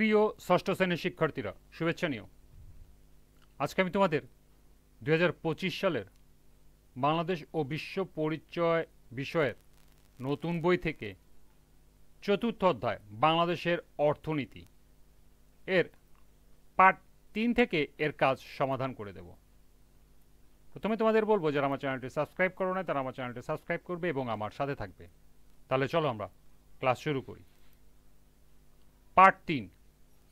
প্রিয় ষষ্ঠ শ্রেণীর শিক্ষার্থীরা, শুভেচ্ছা নিও। আজকে আমি তোমাদের 2025 সালের বাংলাদেশ ও বিশ্ব পরিচয় বিষয়ের নতুন বই থেকে চতুর্থ অধ্যায় বাংলাদেশের অর্থনীতি এর পার্ট 3 থেকে এর কাজ সমাধান করে দেব। প্রথমে তোমাদের বলবো, যারা আমার চ্যানেলটি সাবস্ক্রাইব করো না তারা আমার চ্যানেলটি সাবস্ক্রাইব করবে এবং আমার সাথে থাকবে। তাহলে চলো আমরা ক্লাস শুরু করি। পার্ট 3,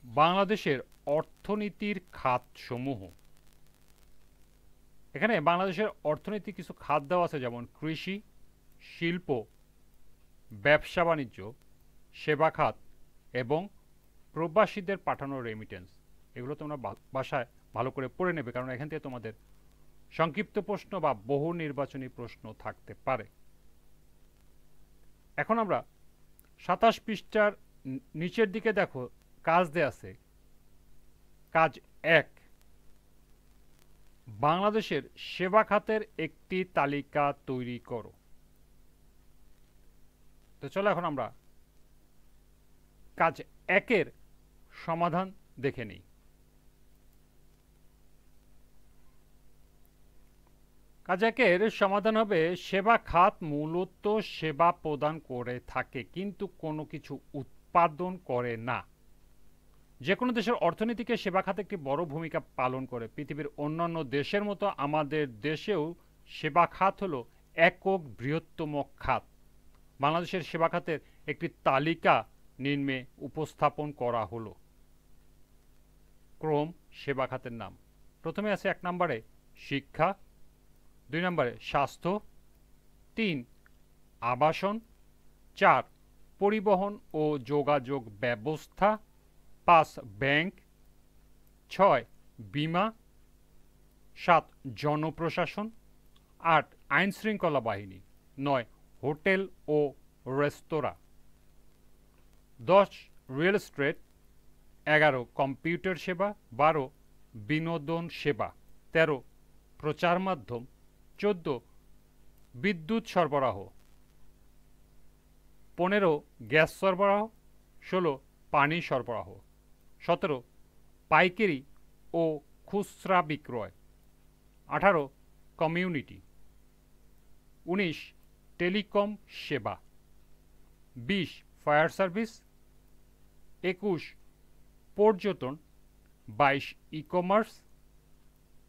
বাংলাদেশের অর্থনীতির খাতসমূহ। এখানে বাংলাদেশের অর্থনীতি কিছু খাত দেওয়া আছে, যেমন কৃষি, শিল্প, ব্যবসা বাণিজ্য, সেবা খাত এবং প্রবাসীদের পাঠানো রেমিটেন্স। এগুলো তোমরা বাসায় ভালো করে পড়ে নেবে, কারণ এখান থেকে তোমাদের সংক্ষিপ্ত প্রশ্ন বা বহু নির্বাচনী প্রশ্ন থাকতে পারে। এখন আমরা 27 পৃষ্ঠার নিচের দিকে দেখো, কাজ দেয়া আছে। কাজ 1, বাংলাদেশের সেবা খাতের একটি তালিকা তৈরি করো। তো চলো এখন আমরা কাজ 1-এর সমাধান দেখে নিই। কাজ 1-এর সমাধান হবে, সেবা খাত মূলত সেবা প্রদান করে থাকে কিন্তু কোনো কিছু উৎপাদন করে না। যে কোনো দেশের অর্থনীতিকে সেবা খাত একটি বড় ভূমিকা পালন করে। পৃথিবীর অন্যান্য দেশের মতো আমাদের দেশেও সেবা খাত হলো একক বৃহত্তম খাত। বাংলাদেশের সেবা খাতের একটি তালিকা নিম্নে উপস্থাপন করা হলো। ক্রম সেবা খাতের নাম। প্রথমে আছে 1 নম্বরে শিক্ষা, 2 নম্বরে স্বাস্থ্য, 3 আবাসন, 4 পরিবহন ও যোগাযোগ ব্যবস্থা, 5 ব্যাংক, 6 বীমা, 7 জনপ্রশাসন, 8 আইন শৃঙ্খলা বাহিনী, 9 হোটেল ও রেস্তোরাঁ, 10 রিয়েল এস্টেট, 11 কম্পিউটার সেবা, 12 বিনোদন সেবা, 13 প্রচার মাধ্যম, 14 বিদ্যুৎ সরবরাহ, 15 গ্যাস সরবরাহ, 16 পানি সরবরাহ, 17 পাইকারি ও খুচরা বিক্রয়, 18 কমিউনিটি, 19 টেলিকম সেবা, 20 ফায়ার সার্ভিস, 21 পর্যটন, 22 e commerce,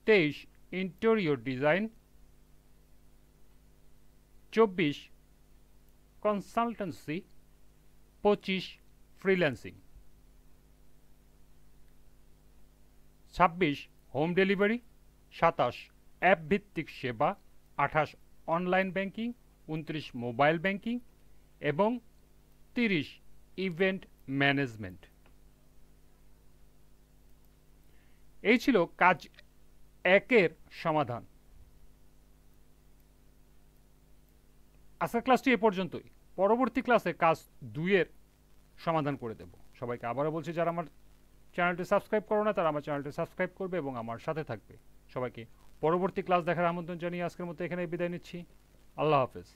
23 interior design, 24 consultancy, 25 freelancing, 26 home delivery, 27 app ভিত্তিক সেবা, 28 অনলাইন ব্যাংকিং, 29 মোবাইল ব্যাংকিং এবং 30 ইভেন্ট ম্যানেজমেন্ট। এই ছিল কাজ 1-এর সমাধান। আজকের ক্লাসটি এ পর্যন্তই। পরবর্তী ক্লাসে কাজ 2-এর সমাধান করে দেব। সবাইকে আবারও বলছি, যারা আমার চ্যানেলটি সাবস্ক্রাইব করো না তারা আমার চ্যানেলটি সাবস্ক্রাইব করবে এবং আমার সাথে থাকবে। সবাইকে পরবর্তী ক্লাস দেখার আমন্ত্রণ জানিয়ে আজকের মতো এখানে বিদায় নিচ্ছি। আল্লাহ হাফেজ।